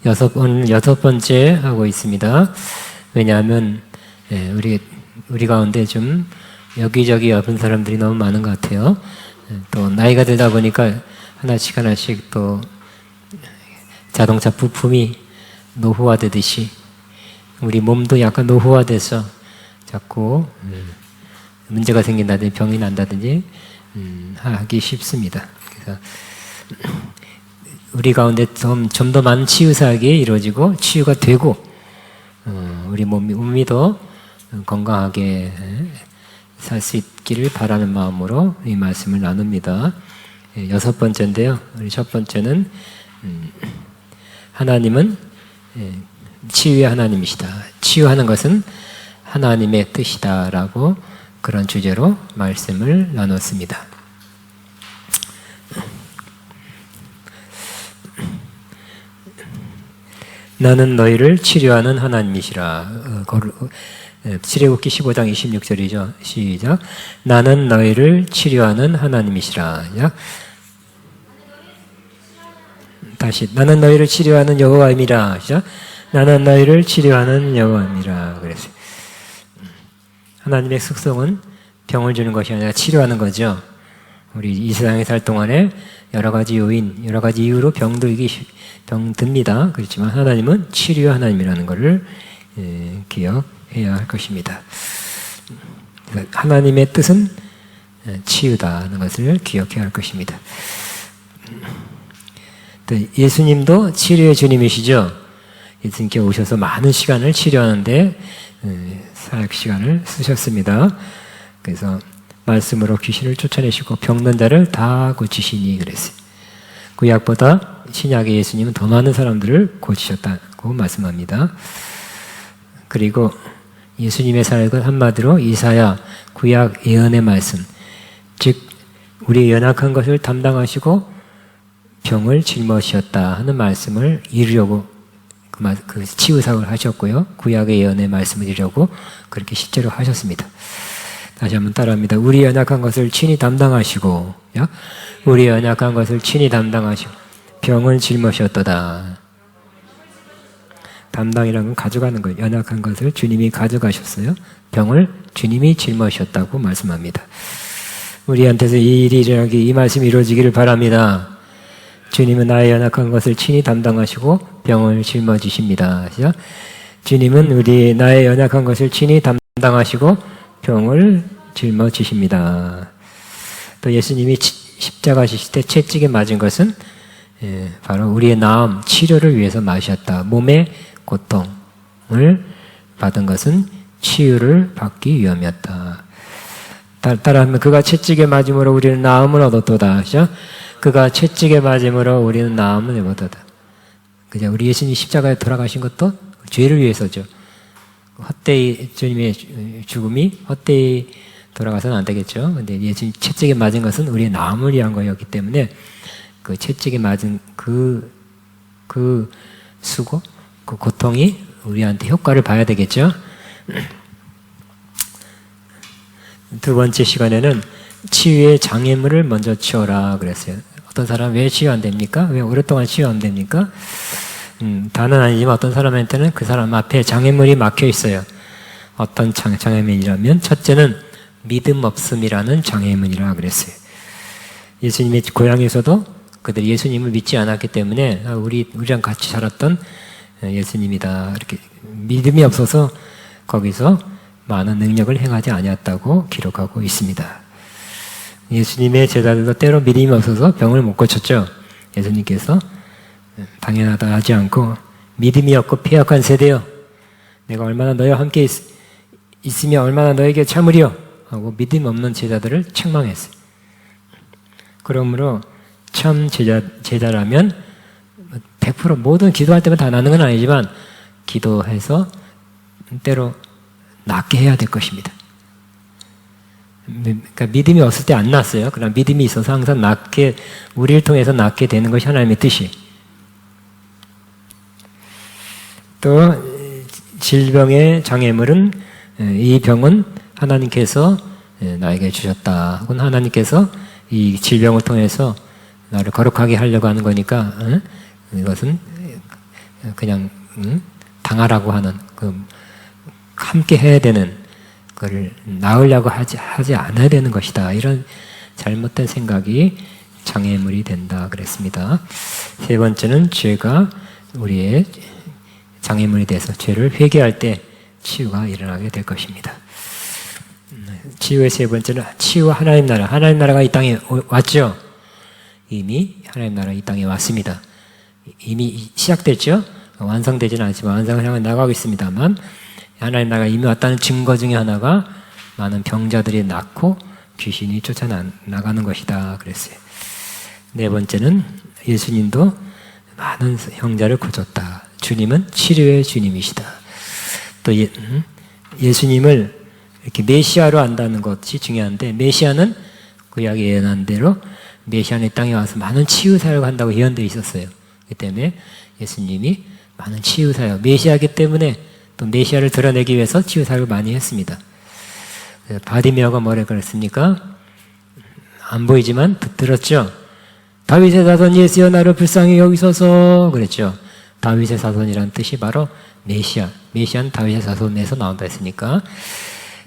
오늘 여섯 번째 하고 있습니다. 왜냐하면 우리 가운데 좀 여기저기 아픈 사람들이 너무 많은 것 같아요. 또 나이가 들다 보니까 하나씩 또 자동차 부품이 노후화되듯이 우리 몸도 약간 노후화돼서 자꾸 문제가 생긴다든지 병이 난다든지 하기 쉽습니다. 그래서 우리 가운데 좀 더 많은 치유 사역이 이루어지고 치유가 되고 우리 몸이 더 건강하게 살 수 있기를 바라는 마음으로 이 말씀을 나눕니다. 여섯 번째인데요. 우리 첫 번째는 하나님은 치유의 하나님이시다. 치유하는 것은 하나님의 뜻이다라고 그런 주제로 말씀을 나눴습니다. 나는 너희를 치료하는 하나님이시라. 출애굽기 15장 26절이죠. 시작. 나는 너희를 치료하는 하나님이시라. 다시 나는 너희를 치료하는 여호와임이라. 시작. 나는 너희를 치료하는 여호와임이라. 그랬어요. 하나님의 속성은 병을 주는 것이 아니라 치료하는 거죠. 우리 이 세상에 살 동안에 여러 가지 요인, 여러 가지 이유로 병듭니다. 그렇지만 하나님은 치료 하나님이라는 것을 기억해야 할 것입니다. 하나님의 뜻은 치유다는 것을 기억해야 할 것입니다. 또 예수님도 치료의 주님이시죠. 예수님께 오셔서 많은 시간을 치료하는데 사역 시간을 쓰셨습니다. 그래서 말씀으로 귀신을 쫓아내시고 병든 자를 다 고치시니 그랬어요. 구약보다 신약의 예수님은 더 많은 사람들을 고치셨다고 말씀합니다. 그리고 예수님의 사역은 한마디로 이사야 구약 예언의 말씀, 즉 우리의 연약한 것을 담당하시고 병을 짊어지셨다 하는 말씀을 이루려고 그 치유사역을 하셨고요. 구약의 예언의 말씀을 이루려고 그렇게 실제로 하셨습니다. 다시 한번 따라합니다. 우리 연약한 것을 친히 담당하시고, 우리 연약한 것을 친히 담당하시고 병을 짊어지셨도다. 담당이라는 건 가져가는 거예요. 연약한 것을 주님이 가져가셨어요. 병을 주님이 짊어지셨다고 말씀합니다. 우리한테서 이 일이 일어나기, 이 말씀이 이루어지기를 바랍니다. 주님은 나의 연약한 것을 친히 담당하시고 병을 짊어지십니다. 주님은 나의 연약한 것을 친히 담당하시고 병을 짊어지십니다. 또 예수님이 십자가 지실 때 채찍에 맞은 것은 바로 우리의 나음 치료를 위해서 맞으셨다. 몸의 고통을 받은 것은 치유를 받기 위함이었다. 따라하면 그가 채찍에 맞음으로 우리는 나음을 얻었도다. 그가 채찍에 맞음으로 우리는 나음을 얻었다. 그죠? 우리 예수님이 십자가에 돌아가신 것도 죄를 위해서죠. 헛되이 주님의 죽음이 헛되이 돌아가서는 안 되겠죠. 근데 예수님 채찍에 맞은 것은 우리의 나음을 위한 거였기 때문에 그 채찍에 맞은 그 수고, 그 고통이 우리한테 효과를 봐야 되겠죠. 두 번째 시간에는 치유의 장애물을 먼저 치워라 그랬어요. 어떤 사람 왜 치유 안 됩니까? 왜 오랫동안 치유 안 됩니까? 다는 아니지만 어떤 사람한테는 그 사람 앞에 장애물이 막혀 있어요. 어떤 장애물이라면 첫째는 믿음 없음이라는 장애물이라 그랬어요. 예수님의 고향에서도 그들이 예수님을 믿지 않았기 때문에 우리랑 같이 살았던 예수님이다 이렇게 믿음이 없어서 거기서 많은 능력을 행하지 아니었다고 기록하고 있습니다. 예수님의 제자들도 때로 믿음이 없어서 병을 못 고쳤죠. 예수님께서 당연하다 하지 않고 믿음이 없고 폐역한 세대여 내가 얼마나 너희와 함께 있으며 얼마나 너에게 참으리요 하고 믿음 없는 제자들을 책망했어요. 그러므로 참 제자라면 100% 모든 기도할 때만 다 나는 건 아니지만 기도해서 때로 낫게 해야 될 것입니다. 그러니까 믿음이 없을 때 안 낫어요. 그러나 믿음이 있어서 항상 우리를 통해서 낫게 되는 것이 하나님의 뜻이. 또 질병의 장애물은 이 병은 하나님께서 나에게 주셨다. 혹은 하나님께서 이 질병을 통해서 나를 거룩하게 하려고 하는 거니까 이것은 그냥 당하라고 하는 함께 해야 되는 그걸 낳으려고 하지 않아야 되는 것이다. 이런 잘못된 생각이 장애물이 된다 그랬습니다. 세 번째는 죄가 우리의 장애물이 돼서 죄를 회개할 때 치유가 일어나게 될 것입니다. 치유의 세 번째는 치유와 하나님 나라. 하나님 나라가 이 땅에 왔죠? 이미 하나님 나라 이 땅에 왔습니다. 이미 시작됐죠? 완성되지는 않지만 완성을 향해 나가고 있습니다만 하나님 나라가 이미 왔다는 증거 중에 하나가 많은 병자들이 낫고 귀신이 쫓아나가는 것이다 그랬어요. 네 번째는 예수님도 많은 형제를 고쳤다. 주님은 치료의 주님이시다. 또 예수님을 이렇게 메시아로 안다는 것이 중요한데 메시아는 구약에 예언한 대로 메시아는 이 땅에 와서 많은 치유 사역을 한다고 예언되어 있었어요. 그렇기 때문에 예수님이 많은 치유 사역, 메시아이기 때문에 또 메시아를 드러내기 위해서 치유 사역을 많이 했습니다. 바디메어가 뭐라 그랬습니까? 안 보이지만 들었죠? 다윗의 자손 예수여 나를 불쌍히 여기소서 그랬죠. 다윗의 자손이라는 뜻이 바로 메시아. 메시아는 다윗의 자손에서 나온다 했으니까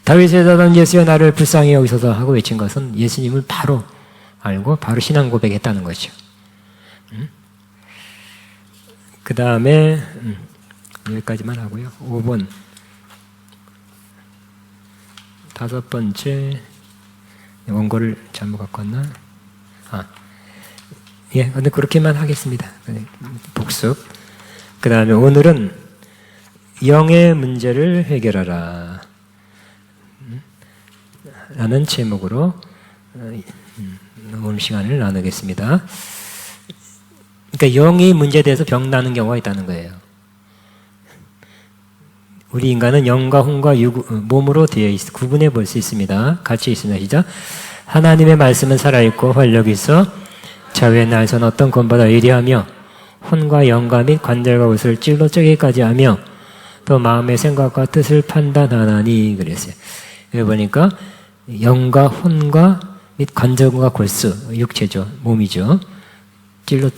다윗의 자손 예수여 나를 불쌍히 여기소서 하고 외친 것은 예수님을 바로 알고 바로 신앙 고백했다는 거죠. 그 다음에 여기까지만 하고요. 5번 다섯 번째 원고를 잘못 갖고 왔나? 예, 근데 그렇게만 하겠습니다. 복습. 그 다음에 오늘은 영의 문제를 해결하라 라는 제목으로 오늘 시간을 나누겠습니다. 그러니까 영의 문제에 대해서 병나는 경우가 있다는 거예요. 우리 인간은 영과 혼과 몸으로 구분해 볼 수 있습니다. 같이 있습니다. 시작. 하나님의 말씀은 살아있고 활력이 있어 자외의 날선 어떤 권보다 예리하며 혼과 영과 및 관절과 옷을 찔러 쪼개기까지 하며 또 마음의 생각과 뜻을 판단하나니 그랬어요. 여기 보니까 영과 혼과 및 관절과 골수, 육체죠. 몸이죠. 찔러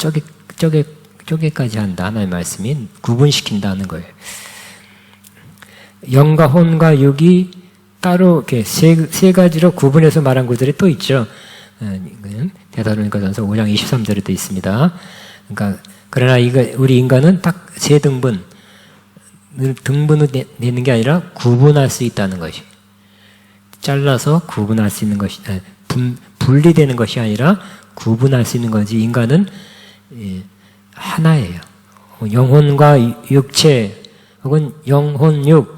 쪼개까지 한다. 하나님의 말씀이 구분시킨다는 거예요. 영과 혼과 육이 따로 이렇게 세 가지로 구분해서 말한 구절이 또 있죠. 데살로니가전서 5장 23절에도 있습니다. 그러니까 그러나 우리 인간은 딱 세 등분을 내는 게 아니라 구분할 수 있다는 것이. 잘라서 구분할 수 있는 것이 분리되는 것이 아니라 구분할 수 있는 거지. 인간은 하나예요. 영혼과 육체 혹은 영혼육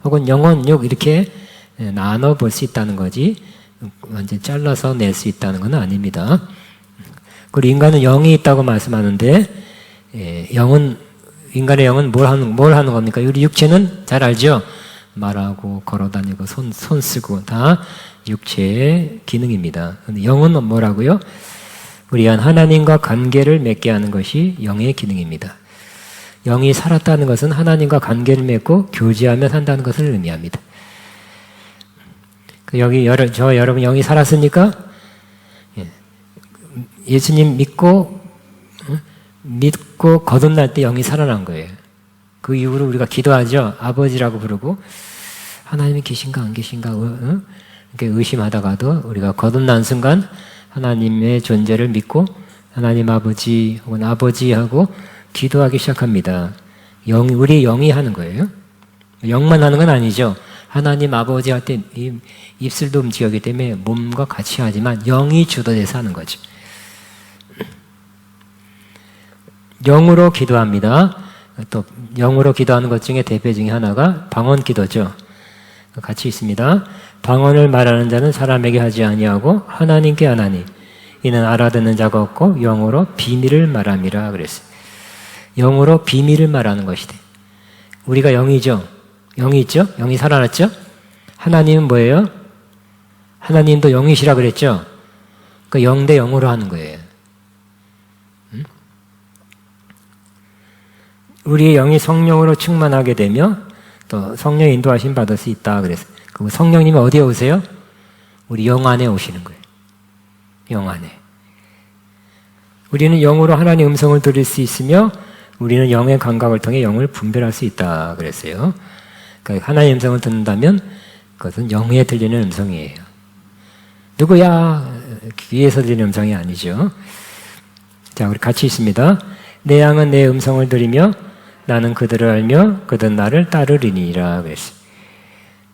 혹은 영혼육 이렇게 나눠 볼 수 있다는 거지 완전 잘라서 낼 수 있다는 건 아닙니다. 그리고 인간은 영이 있다고 말씀하는데 인간의 영은 뭘 하는 겁니까? 우리 육체는 잘 알죠? 말하고 걸어다니고 손 쓰고 다 육체의 기능입니다. 근데 영은 뭐라고요? 우리 하나님과 관계를 맺게 하는 것이 영의 기능입니다. 영이 살았다는 것은 하나님과 관계를 맺고 교제하며 산다는 것을 의미합니다. 여러분 영이 살았습니까? 예수님 믿고 거듭날 때 영이 살아난 거예요. 그 이후로 우리가 기도하죠. 아버지라고 부르고 하나님이 계신가 안 계신가 이렇게 의심하다가도 우리가 거듭난 순간 하나님의 존재를 믿고 하나님 아버지 혹은 아버지하고 기도하기 시작합니다. 우리 영이 하는 거예요. 영만 하는 건 아니죠. 하나님 아버지 할 때 입술도 움직이기 때문에 몸과 같이 하지만 영이 주도돼서 하는 거죠. 영으로 기도합니다. 또 영으로 기도하는 것 중에 대표 중에 하나가 방언 기도죠. 같이 있습니다. 방언을 말하는 자는 사람에게 하지 아니하고 하나님께 하나니 이는 알아듣는 자가 없고 영으로 비밀을 말함이라 그랬어요. 영으로 비밀을 말하는 것이다. 우리가 영이죠. 영이 있죠? 영이 살아났죠? 하나님은 뭐예요? 하나님도 영이시라 그랬죠? 그 영 대 영으로 하는 거예요. 우리의 영이 성령으로 충만하게 되며 또 성령의 인도하심 받을 수 있다 그랬어요. 그리고 성령님이 어디에 오세요? 우리 영 안에 오시는 거예요. 영 안에. 우리는 영으로 하나님의 음성을 들을 수 있으며 우리는 영의 감각을 통해 영을 분별할 수 있다 그랬어요. 그러니까 하나님의 음성을 듣는다면 그것은 영에 들리는 음성이에요. 누구야? 귀에서 들리는 음성이 아니죠. 자, 우리 같이 있습니다. 내 양은 내 음성을 들으며 나는 그들을 알며 그들은 나를 따르리니라 그랬어요.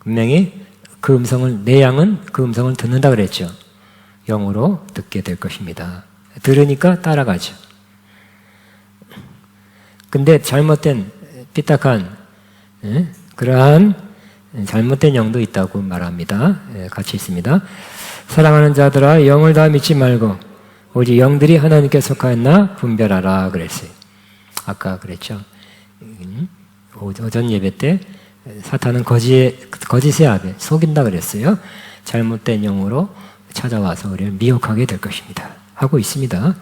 분명히 그 음성을, 내 양은 그 음성을 듣는다 그랬죠. 영으로 듣게 될 것입니다. 들으니까 따라가죠. 근데 잘못된 삐딱한 그러한 잘못된 영도 있다고 말합니다. 같이 있습니다. 사랑하는 자들아 영을 다 믿지 말고 오직 영들이 하나님께 속하였나 분별하라 그랬어요. 아까 그랬죠. 오전 예배 때 사탄은 거짓의 아벨 속인다 그랬어요. 잘못된 영으로 찾아와서 우리를 미혹하게 될 것입니다. 하고 있습니다.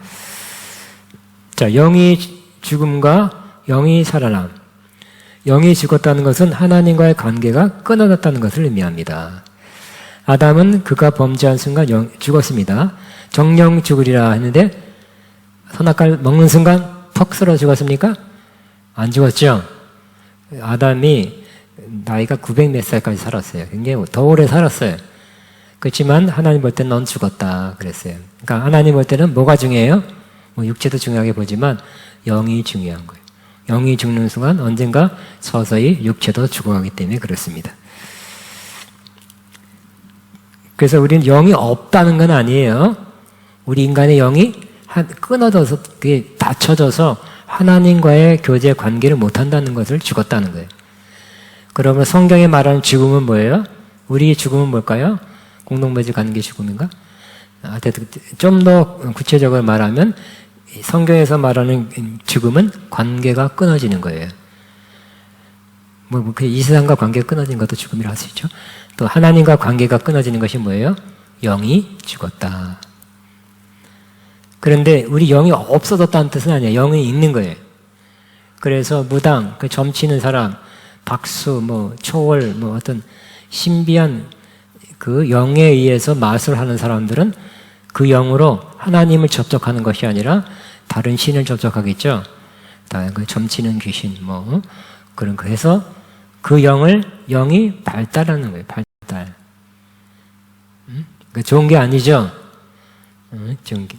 자, 영이 죽음과 영이 살아남. 영이 죽었다는 것은 하나님과의 관계가 끊어졌다는 것을 의미합니다. 아담은 그가 범죄한 순간 죽었습니다. 정령 죽으리라 했는데 선악과를 먹는 순간 턱 쓰러 죽었습니까? 안 죽었죠? 아담이 나이가 900 몇 살까지 살았어요. 굉장히 더 오래 살았어요. 그렇지만 하나님 볼 때는 넌 죽었다 그랬어요. 그러니까 하나님 볼 때는 뭐가 중요해요? 육체도 중요하게 보지만 영이 중요한 거예요. 영이 죽는 순간 언젠가 서서히 육체도 죽어가기 때문에 그렇습니다. 그래서 우리는 영이 없다는 건 아니에요. 우리 인간의 영이 끊어져서, 그게 닫혀져서 하나님과의 교제 관계를 못한다는 것을 죽었다는 거예요. 그러면 성경에 말하는 죽음은 뭐예요? 우리의 죽음은 뭘까요? 공동묘지 가는 게 죽음인가? 좀 더 구체적으로 말하면 성경에서 말하는 죽음은 관계가 끊어지는 거예요. 이 세상과 관계가 끊어진 것도 죽음이라 할 수 있죠. 또 하나님과 관계가 끊어지는 것이 뭐예요? 영이 죽었다. 그런데 우리 영이 없어졌다는 뜻은 아니에요. 영이 있는 거예요. 그래서 무당, 점치는 사람, 박수, 초월, 어떤 신비한 그 영에 의해서 마술하는 사람들은 그 영으로 하나님을 접촉하는 것이 아니라 다른 신을 접촉하겠죠. 그 점치는 귀신, 그런 거 해서 그 영이 발달하는 거예요. 발달. 좋은 게 아니죠.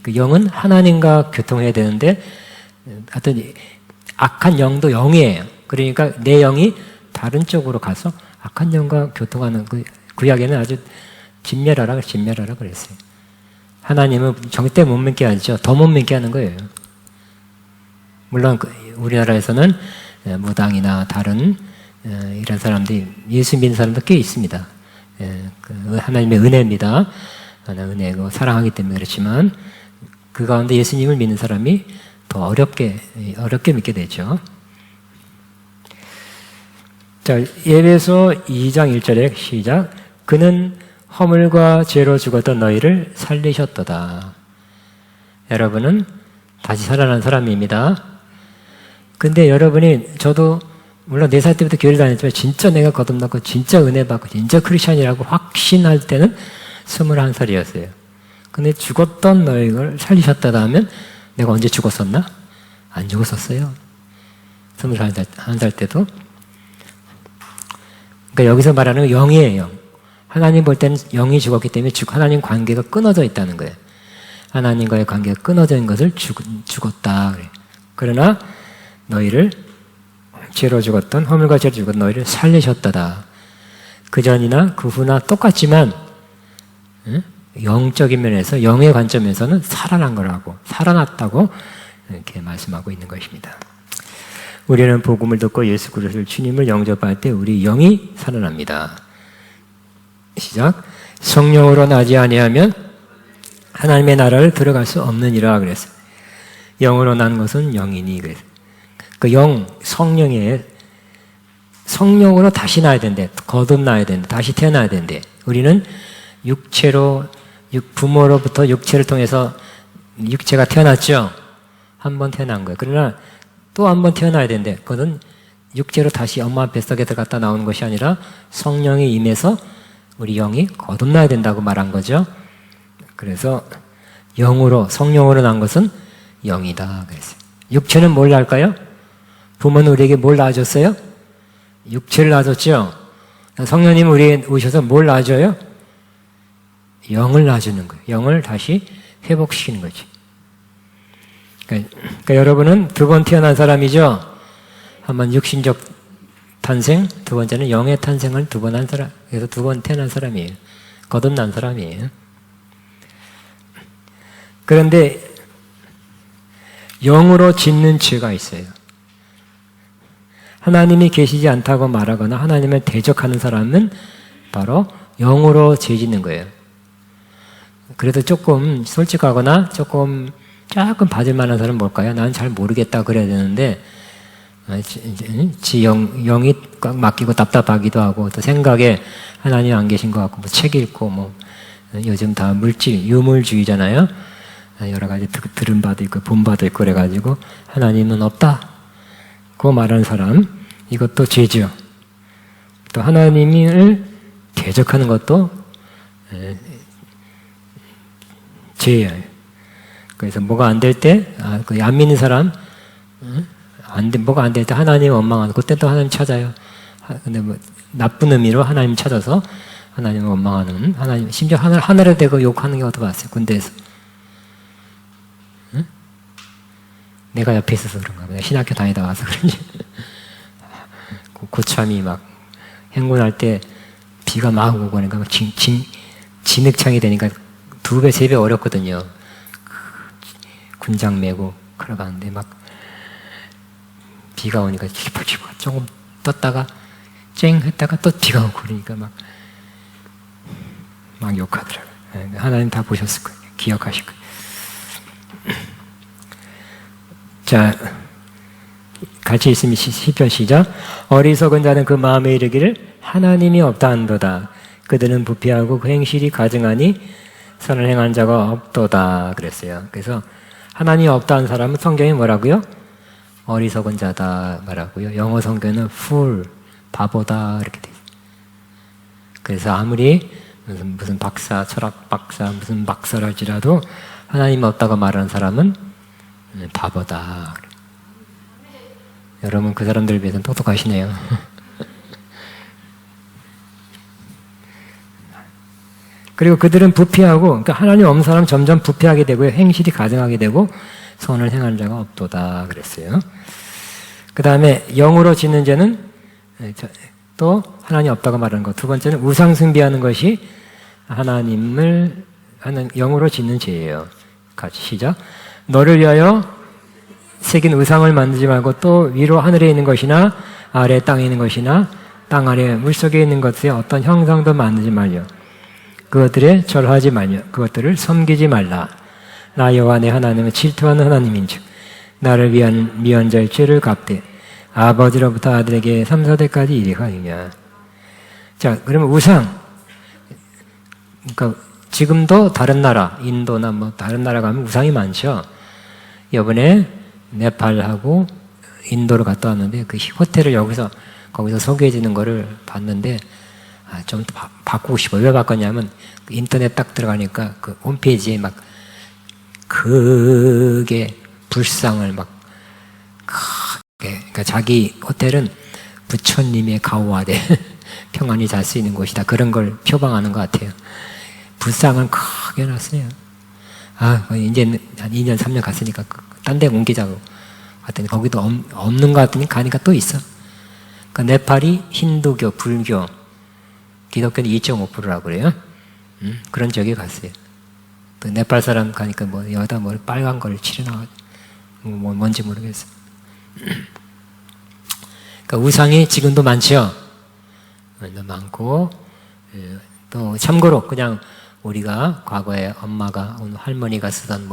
그 영은 하나님과 교통해야 되는데 어떤 악한 영도 영이에요. 그러니까 내 영이 다른 쪽으로 가서 악한 영과 교통하는 구약에는 아주 진멸하라 그랬어요. 하나님은 절대 못 믿게 하죠. 더 못 믿게 하는 거예요. 물론 우리나라에서는 무당이나 다른 이런 사람들이 예수 믿는 사람도 꽤 있습니다. 하나님의 은혜입니다. 은혜고 사랑하기 때문에 그렇지만 그 가운데 예수님을 믿는 사람이 더 어렵게 믿게 되죠. 자, 에베소 2장 1절에 시작. 그는 허물과 죄로 죽었던 너희를 살리셨도다. 여러분은 다시 살아난 사람입니다. 근데 여러분이, 저도 물론 4살 때부터 교회를 다녔지만 진짜 내가 거듭났고 진짜 은혜 받고 진짜 크리스찬이라고 확신할 때는 21살이었어요. 근데 죽었던 너희를 살리셨다다 하면 내가 언제 죽었었나? 안 죽었었어요. 21살 때도. 그러니까 여기서 말하는 건 영이에요. 영. 하나님 볼 때는 영이 죽었기 때문에 하나님 관계가 끊어져 있다는 거예요. 하나님과의 관계가 끊어져 있는 것을 죽었다. 그래요. 그러나 너희를 죄로 죽었던, 허물과 죄로 죽었던 너희를 살리셨다다. 그 전이나 그 후나 똑같지만 영적인 면에서, 영의 관점에서는 살아난 거라고, 살아났다고 이렇게 말씀하고 있는 것입니다. 우리는 복음을 듣고 예수 그리스도를 주님을 영접할 때 우리 영이 살아납니다. 시작. 성령으로 나지 아니하면 하나님의 나라를 들어갈 수 없느니라 그랬어요. 영으로 난 것은 영이니 그랬어요. 그 성령에 성령으로 다시 나야 된대. 거듭나야 된대. 다시 태어나야 된대. 우리는 육체로, 부모로부터 육체를 통해서 육체가 태어났죠. 한 번 태어난 거예요. 그러나 또 한 번 태어나야 된대. 그것은 육체로 다시 엄마 뱃속에 들어갔다 나오는 것이 아니라 성령이 임해서 우리 영이 거듭나야 된다고 말한 거죠. 그래서 성령으로 난 것은 영이다 그랬어요. 육체는 뭘 할까요? 부모는 우리에게 뭘 낳아줬어요? 육체를 낳아줬죠. 성령님 우리에게 오셔서 뭘 낳아줘요? 영을 낳아주는 거예요. 영을 다시 회복시키는 거지. 그러니까 여러분은 두 번 태어난 사람이죠. 한 번 육신적 탄생, 두 번째는 영의 탄생을 두 번 한 사람. 그래서 두 번 태어난 사람이에요. 거듭난 사람이에요. 그런데 영으로 짓는 죄가 있어요. 하나님이 계시지 않다고 말하거나 하나님을 대적하는 사람은 바로 영으로 죄 짓는 거예요. 그래도 조금 솔직하거나 조금 받을 만한 사람은 뭘까요? 나는 잘 모르겠다 그래야 되는데 지 영이 꽉 막히고 답답하기도 하고 또 생각에 하나님 안 계신 것 같고 뭐 책 읽고 뭐 요즘 다 유물주의잖아요. 여러 가지 들은 바도 있고 본 바도 있고 그래가지고 하나님은 없다고 말하는 사람, 이것도 죄죠. 또 하나님을 대적하는 것도 죄예요. 그래서 뭐가 안 될 때, 안 믿는 사람, 뭐가 안 될 때 하나님 원망하는, 그때 또 하나님 찾아요. 근데 뭐 나쁜 의미로 하나님 찾아서 하나님 원망하는, 하나님, 심지어 하늘에 대고 욕하는 경우도 봤어요. 군대에서. 응? 내가 옆에 있어서 그런가 봐. 내가 신학교 다니다 와서 그런지. 고참이 막 행군할 때 비가 막 오고 그러니까 막 진흙창이 되니까 2배, 3배 어렵거든요. 군장 메고 걸어가는데 막 비가 오니까 조금 떴다가 쨍 했다가 또 비가 오고 그러니까 막 욕하더라고요. 하나님 다 보셨을 거예요. 기억하실 거예요. 자, 같이 있으면 시편 시작. 어리석은 자는 그 마음에 이르기를 하나님이 없다 한도다. 그들은 부패하고 그 행실이 가증하니 선을 행한 자가 없도다 그랬어요. 그래서 하나님이 없다는 사람은 성경이 뭐라고요? 어리석은 자다 말하고요. 영어 성경은 fool, 바보다 이렇게 돼 있어요. 그래서 아무리 무슨 박사, 철학 박사, 무슨 박사랄지라도 하나님이 없다고 말하는 사람은 바보다. 여러분 그 사람들에 비해서는 똑똑하시네요. 그리고 그들은 부패하고, 그러니까 하나님 없는 사람은 점점 부패하게 되고요. 행실이 가증하게 되고 선을 행하는 자가 없도다 그랬어요. 그 다음에 영으로 짓는 죄는 또 하나님 없다고 말하는 것. 두 번째는 우상 숭배하는 것이 하나님을 영으로 짓는 죄예요. 같이 시작. 너를 위하여 새긴 우상을 만들지 말고 또 위로 하늘에 있는 것이나 아래 땅에 있는 것이나 땅 아래 물속에 있는 것의 어떤 형상도 만들지 말려. 그것들에 절하지 말며 그것들을 섬기지 말라. 나 여호와 내 하나님은 질투하는 하나님인즉 나를 위한 미운 자의 죄를 갚되 아버지로부터 아들에게 3, 4대까지 이르하느냐. 자, 그러면 우상, 그러니까 지금도 다른 나라, 인도나 뭐 다른 나라 가면 우상이 많죠. 이번에 네팔하고 인도를 갔다 왔는데 그 호텔을 거기서 소개해주는 거를 봤는데 좀 바꾸고 싶어요. 왜 바꿨냐면 인터넷 딱 들어가니까 그 홈페이지에 막 크게 불상을 막 크게, 그러니까 자기 호텔은 부처님의 가호하되 평안히 잘 수 있는 곳이다. 그런 걸 표방하는 것 같아요. 불상을 크게 놨어요. 이제 한 2년, 3년 갔으니까 딴 데 옮기자고 갔더니 거기도 없는 것 같더니 가니까 또 있어. 그러니까 네팔이 힌두교, 불교, 기독교는 2.5%라고 그래요. 그런 지역에 갔어요. 또 네팔 사람 가니까 여기다 빨간 걸 칠해놔가지고 뭔지 모르겠어. 그러니까 우상이 지금도 많죠. 많고 또 참고로 그냥 우리가 과거에 엄마가 할머니가 쓰던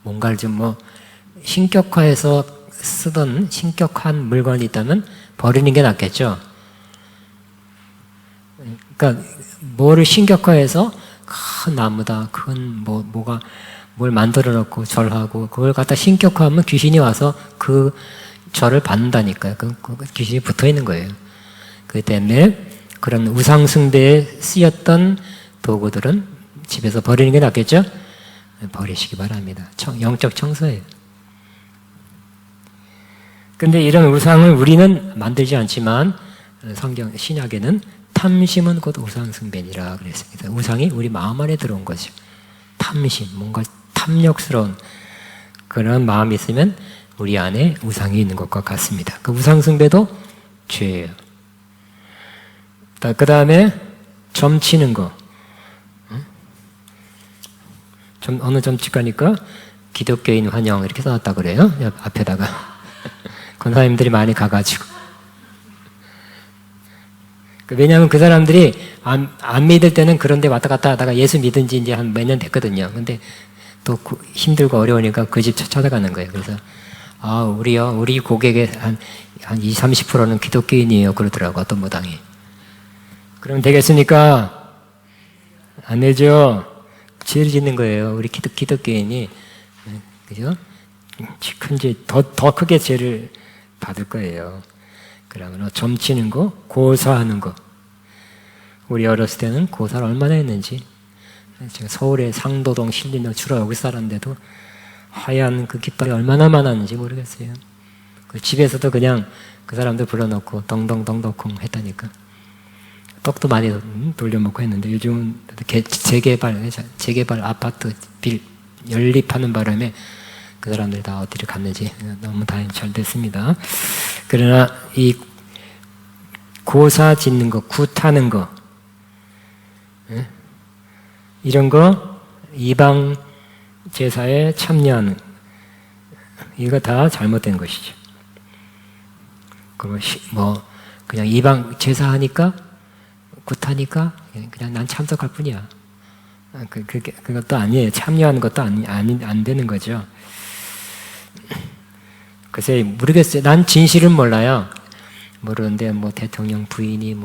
뭔가를 좀 신격화해서 쓰던 신격한 물건이 있다면 버리는 게 낫겠죠. 그러니까 뭐를 신격화해서 큰 나무다, 큰 뭘 만들어 놓고 절하고 그걸 갖다 신격화하면 귀신이 와서 그 절을 받는다니까요. 그 귀신이 붙어 있는 거예요. 그렇기 때문에 그런 우상 숭배에 쓰였던 도구들은 집에서 버리는 게 낫겠죠? 버리시기 바랍니다. 영적 청소예요. 근데 이런 우상을 우리는 만들지 않지만 성경 신약에는 탐심은 곧 우상 숭배니라 그랬습니다. 우상이 우리 마음 안에 들어온 거죠. 탐심, 뭔가 탐욕스러운 그런 마음이 있으면 우리 안에 우상이 있는 것과 같습니다. 그 우상 숭배도 죄예요. 그 다음에 점치는 거. 어느 점집 가니까 기독교인 환영 이렇게 써놨다 그래요. 앞에다가. 권사님들이 많이 가가지고. 왜냐하면 그 사람들이 안 믿을 때는 그런 데 왔다 갔다 하다가 예수 믿은 지 이제 한 몇 년 됐거든요. 근데 또 힘들고 어려우니까 그 집 찾아가는 거예요. 그래서, 우리 고객의 한 20, 30%는 기독교인이에요. 그러더라고, 어떤 무당이. 그럼 되겠습니까? 안 되죠? 죄를 짓는 거예요. 우리 기독교인이. 그죠? 더 크게 죄를 받을 거예요. 그러면 점치는 거, 고사하는 거. 우리 어렸을 때는 고사를 얼마나 했는지. 제가 서울의 상도동, 신림동 주로 여기 살았는데도 하얀 그 깃발이 얼마나 많았는지 모르겠어요. 그 집에서도 그냥 그 사람들 불러놓고 덩덩덩덩콩 했다니까. 떡도 많이 돌려먹고 했는데 요즘은 재개발 아파트 연립하는 바람에 그 사람들이 다 어디를 갔는지 너무 다행히 잘 됐습니다. 그러나 이 고사 짓는 거, 굿하는 거, 이런 거 이방 제사에 참여하는 이거 다 잘못된 것이죠. 그냥 이방 제사하니까 굿하니까 그냥 난 참석할 뿐이야. 그것도 아니에요. 참여하는 것도 안 되는 거죠. 글쎄 모르겠어요. 난 진실은 몰라요. 모르는데 대통령 부인이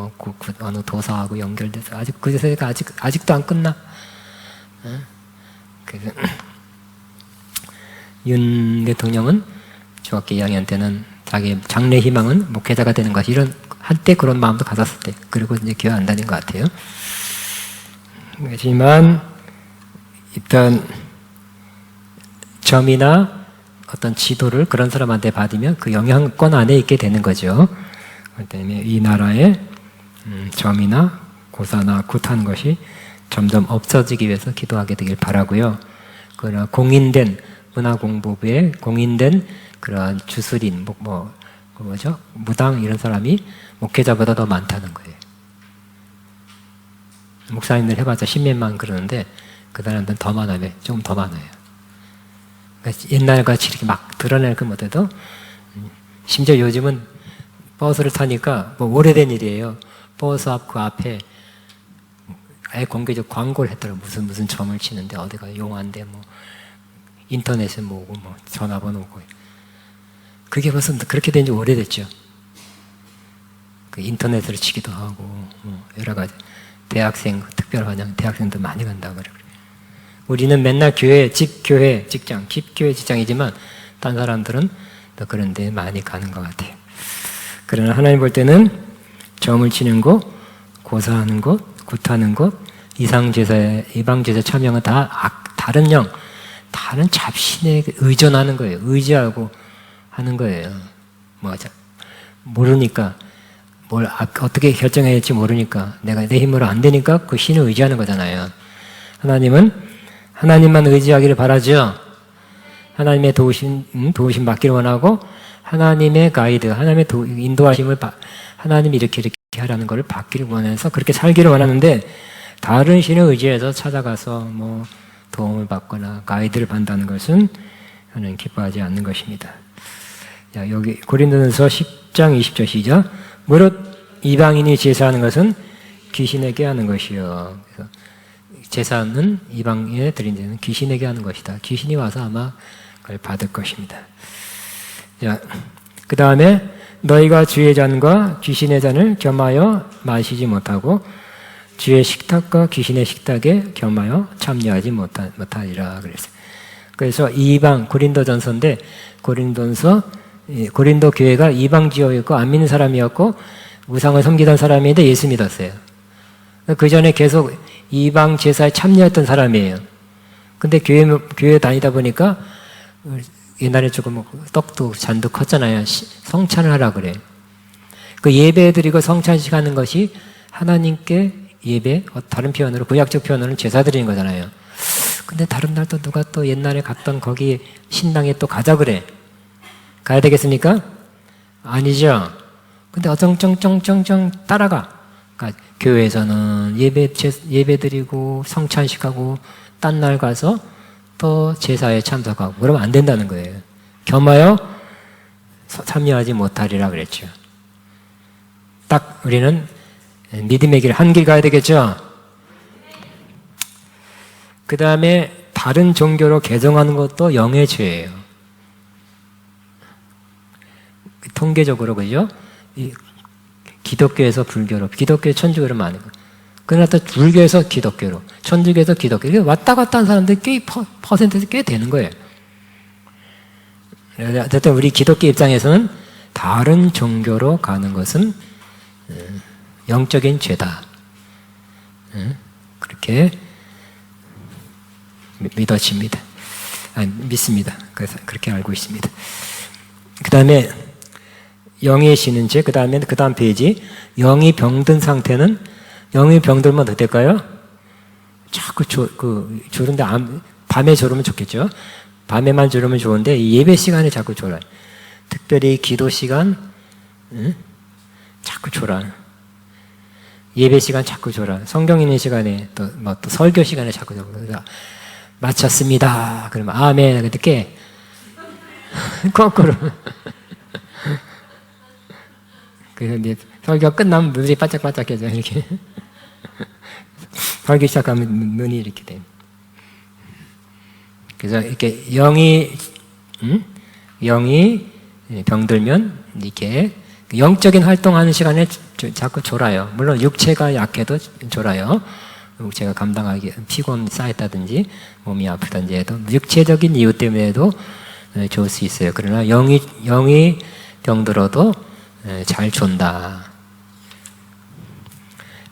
어느 도사하고 연결돼서 아직 그 세가 아직도 안 끝나. 윤 대통령은 중학교 2학년 때는 자기 장래 희망은 목회자가 되는 것이 이런 한때 그런 마음도 가졌을 때 그리고 이제 교회 안 다닌 것 같아요. 하지만 일단 점이나 어떤 지도를 그런 사람한테 받으면 그 영향권 안에 있게 되는 거죠. 그렇기 때문에 이 나라의 점이나 고사나 굿하는 것이 점점 없어지기 위해서 기도하게 되길 바라고요. 그러나 공인된 문화공보부에 공인된 그러한 주술인 무당 이런 사람이 목회자보다 더 많다는 거예요. 목사님들 해봤자 10몇만 그러는데 그 사람들은 더 많아요. 좀 더 많아요. 그러니까 옛날같이 이렇게 막 드러낼 그 못해도 심지어 요즘은 버스를 타니까 오래된 일이에요. 버스 앞 그 앞에 아예 공개적 광고를 했더라고. 무슨 점을 치는데 어디가 용한데 인터넷에 뭐고 전화번호 오고 그게 벌써 그렇게 된 지 오래됐죠. 그 인터넷으로 치기도 하고 여러 가지 대학생 특별 환영 대학생도 많이 간다고 그래요. 우리는 맨날 교회, 집교회, 직장, 집교회, 직장이지만 딴 사람들은 또 그런 데 많이 가는 것 같아요. 그러나 하나님 볼 때는 점을 치는 것, 고사하는 것, 굿하는 것, 이방제사 참여는 다 다른 다른 잡신에 의존하는 거예요. 의지하고 하는 거예요. 모르니까 뭘 어떻게 결정해야 할지 모르니까 내가 내 힘으로 안 되니까 그 신을 의지하는 거잖아요. 하나님은 하나님만 의지하기를 바라죠. 하나님의 도우심 받기를 원하고 하나님의 가이드, 하나님의 인도하심을 하나님이 이렇게 하라는 것을 받기를 원해서 그렇게 살기를 원하는데 다른 신을 의지해서 찾아가서 도움을 받거나 가이드를 받는다는 것은 하나님 기뻐하지 않는 것입니다. 자, 여기 고린도전서 10장 20절 시작. 무릇 이방인이 제사하는 것은 귀신에게 하는 것이요. 그래서 제사는 이방인에 드린 제는 귀신에게 하는 것이다. 귀신이 와서 아마 그걸 받을 것입니다. 자, 그 다음에 너희가 주의 잔과 귀신의 잔을 겸하여 마시지 못하고 주의 식탁과 귀신의 식탁에 겸하여 참여하지 못하리라 그랬어요. 그래서 이방 고린도전서인데 고린도 교회가 이방 지역이었고 안 믿는 사람이었고 우상을 섬기던 사람인데 예수 믿었어요. 그 전에 계속 이방 제사에 참여했던 사람이에요. 근데 교회 다니다 보니까 옛날에 조금 떡도 잔도 컸잖아요. 성찬을 하라 그래. 그 예배 드리고 성찬식 하는 것이 하나님께 예배, 다른 표현으로, 구약적 표현으로는 제사 드리는 거잖아요. 근데 다른 날 또 누가 또 옛날에 갔던 거기 신당에 또 가자 그래. 가야 되겠습니까? 아니죠. 근데 어정쩡쩡쩡쩡 따라가. 그러니까 교회에서는 예배 드리고 성찬식하고 딴 날 가서 또 제사에 참석하고 그러면 안 된다는 거예요. 겸하여 참여하지 못하리라 그랬죠. 딱 우리는 믿음의 길 한 길 가야 되겠죠. 그 다음에 다른 종교로 개종하는 것도 영의 죄예요. 통계적으로 그죠? 기독교에서 불교로, 기독교에서 천주교로 많은 거. 그러나 또 불교에서 기독교로, 천주교에서 기독교로 왔다 갔다 한 사람들이 꽤 퍼센트가 꽤 되는 거예요. 어쨌든 우리 기독교 입장에서는 다른 종교로 가는 것은 영적인 죄다. 그렇게 믿어집니다. 믿습니다. 그래서 그렇게 알고 있습니다. 그 다음에 영이 쉬는 죄, 그 다음 페이지. 영이 병든 상태는, 영이 병들면 어떻게 될까요? 자꾸 졸은데, 밤에 졸으면 좋겠죠? 밤에만 졸으면 좋은데, 예배 시간에 자꾸 졸아요. 특별히 기도 시간, 자꾸 졸아요. 예배 시간 자꾸 졸아요. 성경 읽는 시간에, 또 설교 시간에 자꾸 졸아요. 마쳤습니다. 그러면 아멘. 그때 깨. 거꾸로. 그래서 이제 설교가 끝나면 눈이 반짝반짝해져 이렇게. 설교 시작하면 눈이 이렇게 돼. 그래서 이렇게 영이 병들면 이렇게 영적인 활동하는 시간에 자꾸 졸아요. 물론 육체가 약해도 졸아요. 육체가 감당하기 피곤 쌓였다든지 몸이 아프든지 해도 육체적인 이유 때문에도 좋을 수 있어요. 그러나 영이 병들어도 잘 존다.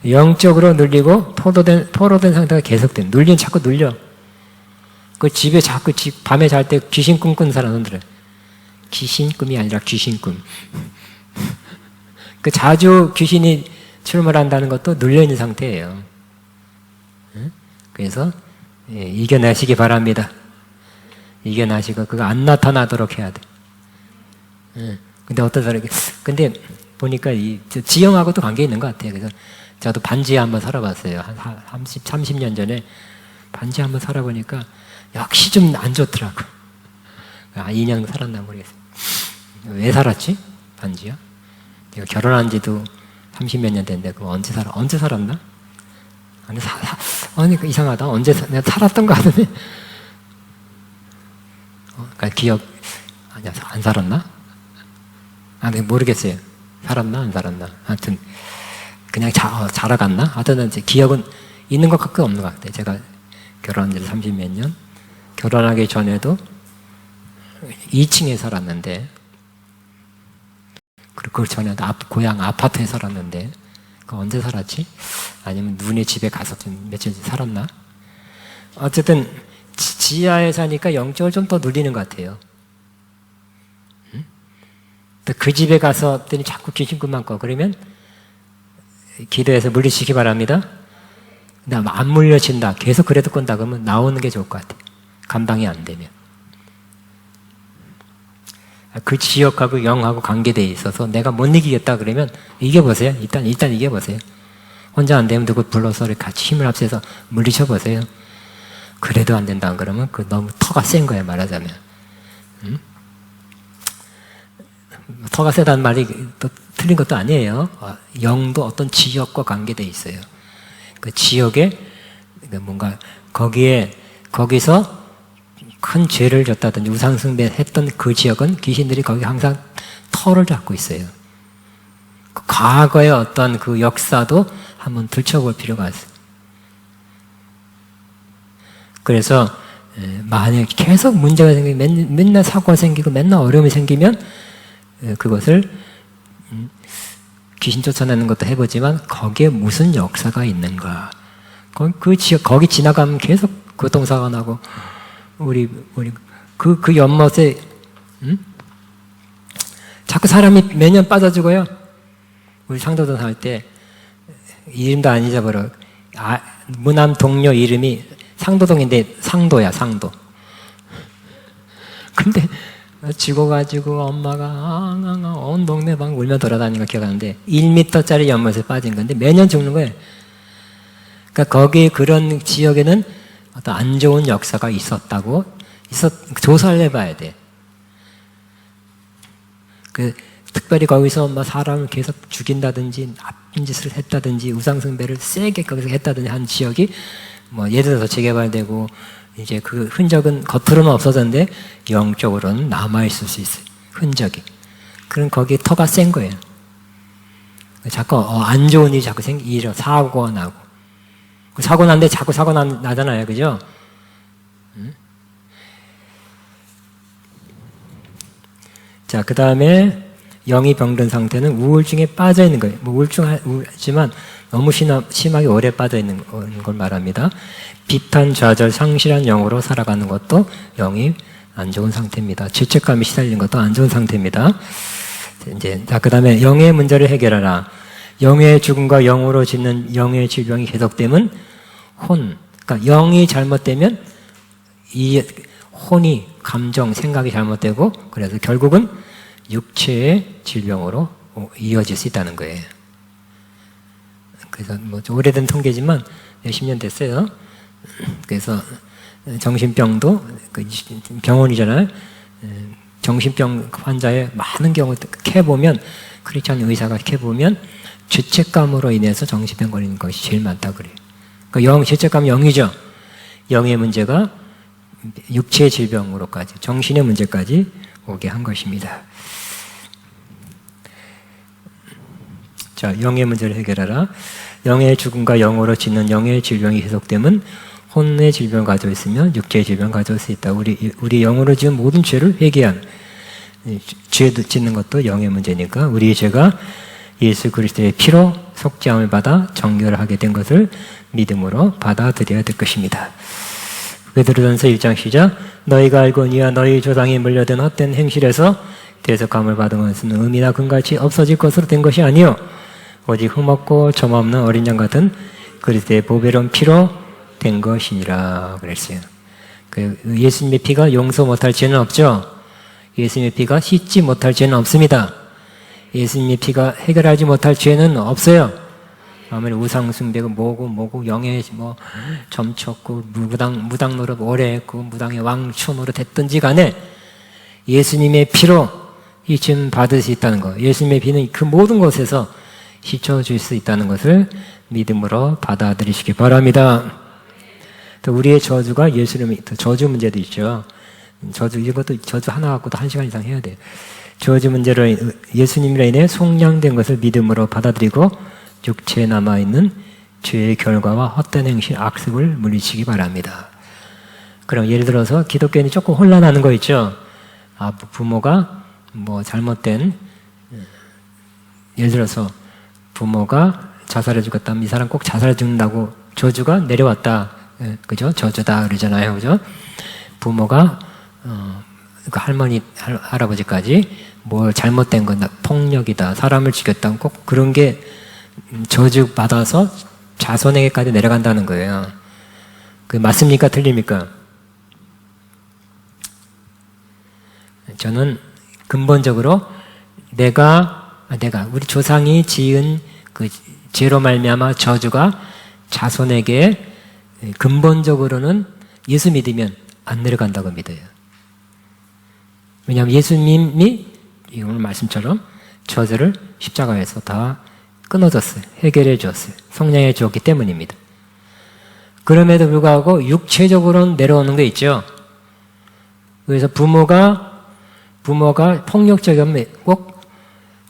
영적으로 눌리고 포로된 상태가 계속돼. 자꾸 눌려. 그 집에 자꾸 밤에 잘 때 귀신꿈 꾸는 사람들은 귀신꿈이 아니라 귀신꿈. 그 자주 귀신이 출몰한다는 것도 눌려 있는 상태예요. 그래서 이겨내시기 바랍니다. 이겨내시고 그거 안 나타나도록 해야 돼. 근데 어떤 사람이, 근데 보니까 지형하고도 관계 있는 것 같아요. 그래서 저도 반지에 한번 살아봤어요. 한 30년 전에 반지에 한번 살아보니까 역시 좀 안 좋더라고. 2년 살았나 모르겠어요. 왜 살았지? 반지요? 내가 결혼한 지도 30몇 년 됐는데, 그거 언제 살았나? 아니, 이상하다. 내가 살았던 거 같은데. 그러니까 아니야, 안 살았나? 내가 모르겠어요. 살았나, 안 살았나. 하여튼, 그냥 자러 갔나? 하여튼, 기억은 있는 것 같고 없는 것 같아요. 제가 결혼한 지 30몇 년. 결혼하기 전에도 2층에 살았는데, 그리고 그 전에도 고향 아파트에 살았는데, 그 언제 살았지? 아니면 누네 집에 가서 좀 며칠 살았나? 어쨌든 지하에 사니까 영적을 좀 더 눌리는 것 같아요. 그 집에 가서 자꾸 귀신꿈만 꿔. 그러면 기도해서 물리치기 바랍니다. 근데 안 물려친다. 계속 그래도 꾼다. 그러면 나오는 게 좋을 것 같아요. 감당이 안 되면. 그 지역하고 영하고 관계되어 있어서 내가 못 이기겠다 그러면 이겨보세요. 일단 이겨보세요. 혼자 안 되면 누구 불러서 같이 힘을 합쳐서 물리쳐보세요. 그래도 안 된다 그러면 너무 터가 센 거예요, 말하자면. 터가 세다는 말이 또 틀린 것도 아니에요. 영도 어떤 지역과 관계되어 있어요. 그 지역에 뭔가 거기서 큰 죄를 졌다든지 우상숭배했던 그 지역은 귀신들이 거기 항상 터를 잡고 있어요. 과거의 어떤 그 역사도 한번 들춰볼 필요가 있어요. 그래서 만약 계속 문제가 생기면 맨날 사고가 생기고 맨날 어려움이 생기면 그것을 귀신 쫓아내는 것도 해보지만 거기에 무슨 역사가 있는가. 그 지역 거기 지나가면 계속 교통사고가 나고 그 연못에 자꾸 사람이 매년 빠져 죽어요. 우리 상도동 살 때 이름도 안 잊어버려. 무남 동료 이름이 상도동인데 상도야, 상도. 근데 죽어가지고 엄마가 온 동네 막 울며 돌아다니는 거 기억하는데 1m짜리 연못에 빠진 건데 매년 죽는 거예요. 그러니까 거기 그런 지역에는 어떤 안 좋은 역사가 있었다고 조사를 해봐야 돼. 특별히 거기서 뭐 사람을 계속 죽인다든지 나쁜 짓을 했다든지 우상숭배를 세게 거기서 했다든지 한 지역이 뭐 예를 들어서 재개발되고 이제 그 흔적은 겉으로는 없어졌는데 영적으로는 남아있을 수 있어요. 흔적이. 그럼 거기에 터가 센 거예요. 자꾸 안 좋은 일이 자꾸 사고가 나고. 사고 난데 자꾸 사고 나잖아요. 그죠? 자, 그 다음에 영이 병든 상태는 우울증에 빠져 있는 거예요. 뭐 우울증하지만 너무 심하게 오래 빠져 있는 걸 말합니다. 비탄, 좌절, 상실한 영으로 살아가는 것도 영이 안 좋은 상태입니다. 죄책감이 시달리는 것도 안 좋은 상태입니다. 자, 그 다음에 영의 문제를 해결하라. 영의 죽음과 영으로 짓는 영의 질병이 계속되면 그러니까 영이 잘못되면 이 혼이, 감정, 생각이 잘못되고 그래서 결국은 육체의 질병으로 이어질 수 있다는 거예요. 그래서 뭐 오래된 통계지만 몇십 년 됐어요. 그래서 정신병도 병원이잖아요. 정신병 환자의 많은 경우 캐보면 크리스찬 의사가 캐보면 죄책감으로 인해서 정신병 걸리는 것이 제일 많다 그래요. 그러니까 죄책감 영이죠. 영의 문제가 육체의 질병으로까지 정신의 문제까지 오게 한 것입니다. 자, 영의 문제를 해결하라. 영의 죽음과 영으로 짓는 영의 질병이 계속되면 혼의 질병을 가지고 있으면 육체의 질병을 가져올 수 있다. 우리 영으로 지은 모든 죄를 회개한 죄 짓는 것도 영의 문제니까 우리의 죄가 예수 그리스도의 피로 속죄함을 받아 정결하게 된 것을 믿음으로 받아들여야 될 것입니다. 베드로전서 1장 시작. 너희가 알거니와 너희 조상이 물려된 헛된 행실에서 대속함을 받은 것은 음이나 금같이 없어질 것으로 된 것이 아니요 오직 흠없고 점없는 어린 양 같은 그리스도의 보배로운 피로 된 것이니라 그랬어요. 예수님의 피가 용서 못할 죄는 없죠. 예수님의 피가 씻지 못할 죄는 없습니다. 예수님의 피가 해결하지 못할 죄는 없어요. 아무리 우상숭배고 뭐고 영의 뭐 점쳤고 무당 노릇 오래 했고 무당의 왕초 노릇 했든지 간에 예수님의 피로 이 죄는 받을 수 있다는 거. 예수님의 피는 그 모든 곳에서 씻어줄 수 있다는 것을 믿음으로 받아들이시기 바랍니다. 또 우리의 저주가 예수님의 저주 문제도 있죠. 이것도 저주 하나 갖고도 1시간 이상 해야 돼요. 저주 문제로 예수님으로 인해 속량된 것을 믿음으로 받아들이고 육체에 남아있는 죄의 결과와 헛된 행실, 악습을 물리치기 바랍니다. 그럼 예를 들어서 기독교인이 조금 혼란하는 거 있죠. 부모가 뭐 잘못된 예를 들어서 부모가 자살해 죽었다면 이 사람 꼭 자살해 죽는다고 저주가 내려왔다. 그죠? 저주다 그러잖아요. 그죠? 부모가 그 할머니, 할아버지까지 뭘 잘못된 건 폭력이다. 사람을 죽였다. 꼭 그런 게 저주 받아서 자손에게까지 내려간다는 거예요. 그 맞습니까? 틀립니까? 저는 근본적으로 내가 우리 조상이 지은 그 죄로 말미암아 저주가 자손에게 근본적으로는 예수 믿으면 안 내려간다고 믿어요. 왜냐하면 예수님이 오늘 말씀처럼 저주를 십자가에서 다 끊어졌어요. 해결해 주었어요. 성령해 주었기 때문입니다. 그럼에도 불구하고 육체적으로는 내려오는 게 있죠. 그래서 부모가 폭력적이면 꼭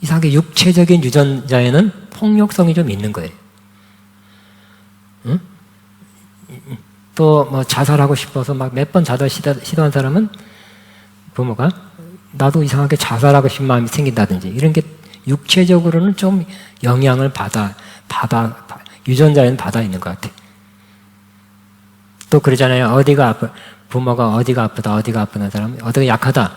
이상하게 육체적인 유전자에는 폭력성이 좀 있는 거예요. 응? 또 뭐 자살하고 싶어서 막 몇 번 자살 시도한 사람은 부모가 나도 이상하게 자살하고 싶은 마음이 생긴다든지 이런 게 육체적으로는 좀 영향을 유전자에는 받아 있는 것 같아. 또 그러잖아요. 부모가 어디가 아프다, 어디가 아프다 사람은 어디가 약하다.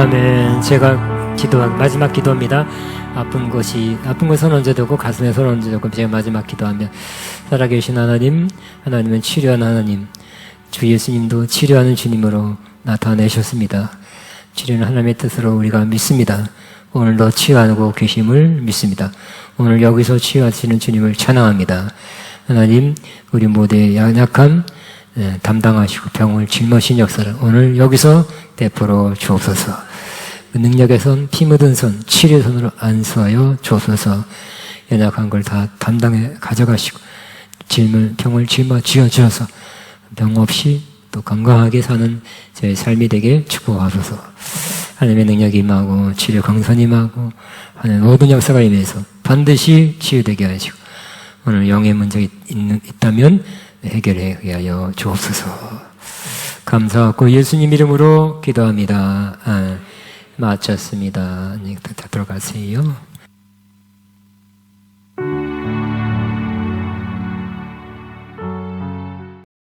아멘. 제가 마지막 기도입니다. 아픈 거 손 얹어두고 가슴에 손 얹어두고 제가 마지막 기도하며 살아계신 하나님은 치료하는 하나님, 주 예수님도 치료하는 주님으로 나타내셨습니다. 치료는 하나님의 뜻으로 우리가 믿습니다. 오늘도 치유하고 계심을 믿습니다. 오늘 여기서 치유하시는 주님을 찬양합니다. 하나님, 우리 모두의 연약함 담당하시고 병을 짊어진 역사를 오늘 여기서 베풀어 주옵소서. 그 능력의 손, 피 묻은 손, 치료의 손으로 안수하여 주옵소서. 연약한 걸 다 담당해 가져가시고 병을 짊어지어 주셔서 병 없이 또 건강하게 사는 저의 삶이 되게 축복하소서. 하나님의 능력이 임하고 치료 강선이 임하고 하나님 모든 역사가 임해서 반드시 치유되게 하시고 오늘 영의 문제가 있다면 해결하게 하여 주옵소서. 감사하고 예수님 이름으로 기도합니다. 마쳤습니다. 들어가세요.